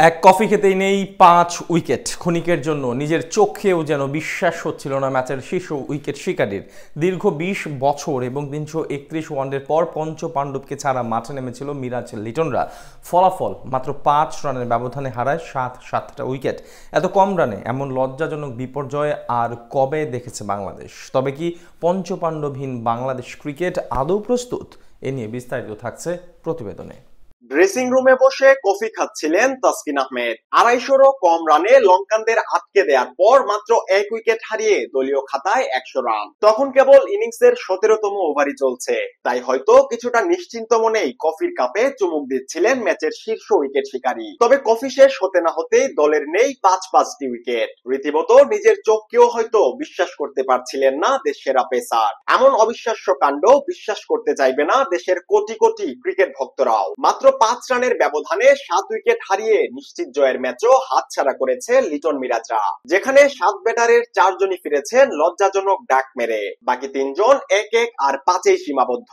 এক কফি খেতেই নেই 5 উইকেট। ক্ষণিকের জন্য নিজের চোখেও যেন বিশ্বাস হচ্ছিল না ম্যাচের শীর্ষ উইকেট শিকারীর। দীর্ঘ 20 বছর এবং 331 ওয়ানডের পর পঞ্চ পাণ্ডবকে ছাড়া মাঠে নেমেছিল মিরাজ লিটনরা। ফলাফল মাত্র 5 রানের ব্যবধানে হারায় সাতটা উইকেট। এত কম রানে এমন লজ্জাজনক বিপর্যয় আর কবে দেখেছে বাংলাদেশ? তবে কি পঞ্চপাণ্ডবহীন বাংলাদেশ ক্রিকেট আদৌ প্রস্তুত? এ নিয়ে বিস্তারিত থাকছে প্রতিবেদনে। ড্রেসিং রুমে বসে কফি খাচ্ছিলেন তাসকিন আহমেদ। 250-রও কম রানে লঙ্কানদের আটকে দেওয়ার পর মাত্র 1 উইকেট হারিয়ে দলীয় খাতায় 100 রান। তখন কেবল ইনিংসের 17তম ওভারই চলছে, তাই হয়তো কিছুটা নিশ্চিন্ত মনেই কফির কাপে চুমুক দিচ্ছিলেন ম্যাচের শীর্ষ উইকেট শিকারী। তবে কফি শেষ হতে না হতেই দলের নেই 5টি উইকেট। রীতিমতো নিজের চোখকেও হয়তো বিশ্বাস করতে পারছিলেন না দেশ সেরা পেসার। এমন অবিশ্বাস্য কাণ্ড বিশ্বাস করতে চাইবে না দেশের কোটি কোটি ক্রিকেট ভক্তরাও। মাত্র 5 রানের ব্যবধানে 7 উইকেট হারিয়ে নিশ্চিত জয়ের ম্যাচও হাতছাড়া করেছে লিটন মিরাজরা, যেখানে 7 ব্যাটারের 4 জনই ফিরেছেন লজ্জাজনক ডাক মেরে। বাকি 3 জন 1-1 আর 5-এই সীমাবদ্ধ।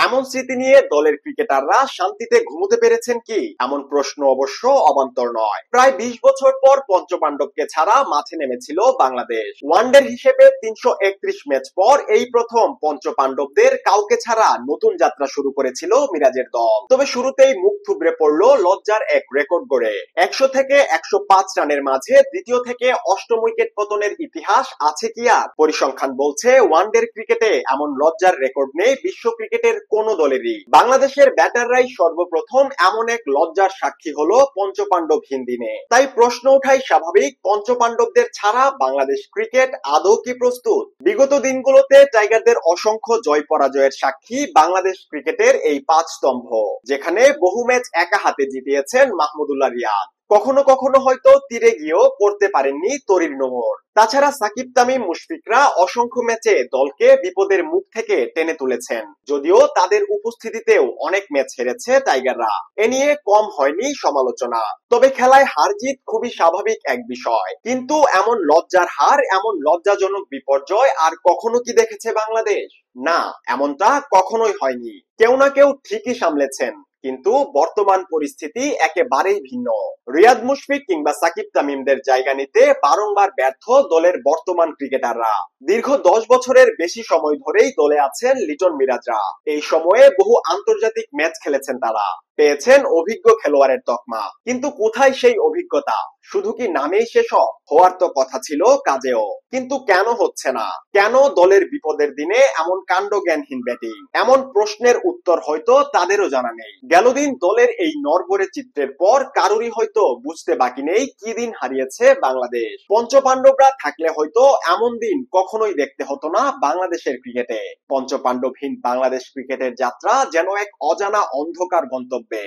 এমন স্মৃতি নিয়ে দলের ক্রিকেটাররা শান্তিতে ঘুমোতে পেরেছেন কি? এমন প্রশ্ন অবশ্য অবান্তর নয়। প্রায় 20 বছর পর পঞ্চপাণ্ডবকে ছাড়া মাঠে নেমেছিল বাংলাদেশ। ওয়ানডের হিসেবে 331 ম্যাচ পর এই প্রথম পঞ্চপাণ্ডবদের কাউকে ছাড়া নতুন যাত্রা শুরু করেছিল মিরাজের দল। তবে শুরুতেই মুখ থুবড়ে পড়লো লজ্জার এক রেকর্ড গড়ে। 100 থেকে 105 রানের মাঝে দ্বিতীয় থেকে অষ্টম উইকেট পতনের ইতিহাস আছে কি আর? পরিসংখ্যান বলছে ওয়ানডের ক্রিকেটে এমন লজ্জার রেকর্ড নেই বিশ্ব ক্রিকেটের কোন দলেরই। বাংলাদেশের ব্যাটাররাই সর্বপ্রথম এমন এক লজ্জার সাক্ষী হলো পঞ্চপাণ্ডবহীন দিনে। তাই প্রশ্ন ওঠাই স্বাভাবিক, পঞ্চপাণ্ডবদের ছাড়া বাংলাদেশ ক্রিকেট আদৌ কি প্রস্তুত? বিগত দিনগুলোতে টাইগারদের অসংখ্য জয় পরাজয়ের সাক্ষী বাংলাদেশ ক্রিকেটের এই 5 স্তম্ভ, যেখানে বহু ম্যাচ একা হাতে জিতিয়েছেন মাহমুদুল্লাহ রিয়াদ। কখনো কখনো হয়তো তীরে গিয়েও করতে পারেননি তরির নোঙর। তাছাড়া সাকিব তামিম মুশফিকরা অসংখ্য ম্যাচে দলকে বিপদের মুখ থেকে টেনে তুলেছেন, যদিও তাদের উপস্থিতিতেও অনেক ম্যাচ হেরেছে টাইগাররা। এ নিয়ে কম হয়নি সমালোচনা। তবে খেলায় হার জিত খুবই স্বাভাবিক এক বিষয়, কিন্তু এমন লজ্জার হার, এমন লজ্জাজনক বিপর্যয় আর কখনো কি দেখেছে বাংলাদেশ? না, এমনটা কখনোই হয়নি। কেউ না কেউ ঠিকই সামলেছেন, কিন্তু বর্তমান পরিস্থিতি একেবারেই ভিন্ন। রিয়াদ মুশফিক কিংবা সাকিব তামিমদের জায়গা নিতে বারংবার ব্যর্থ দলের বর্তমান ক্রিকেটাররা। দীর্ঘ 10 বছরের বেশি সময় ধরেই দলে আছেন লিটন মিরাজরা। এই সময়ে বহু আন্তর্জাতিক ম্যাচ খেলেছেন তারা, পেয়েছেন অভিজ্ঞ খেলোয়াড়ের তকমা। কিন্তু কোথায় সেই অভিজ্ঞতা? শুধু কি নামেই শেষ? হওয়ার তো কথা ছিল কাজেও। কিন্তু কেন হচ্ছে না? কেন দলের বিপদের দিনে এমন কাণ্ডজ্ঞানহীন ব্যাটিং? এমন প্রশ্নের উত্তর হয়তো তাদেরও জানা নেই। গেলদিন দলের এই নড়বড়ে চিত্রের পর কারোরই হয়তো বুঝতে বাকি নেই কি দিন হারিয়েছে বাংলাদেশ। পঞ্চপাণ্ডবরা থাকলে হয়তো এমন দিন কখনোই দেখতে হতো না বাংলাদেশের ক্রিকেটে। পঞ্চপাণ্ডবহীন বাংলাদেশ ক্রিকেটের যাত্রা যেন এক অজানা অন্ধকার গন্তব্যে।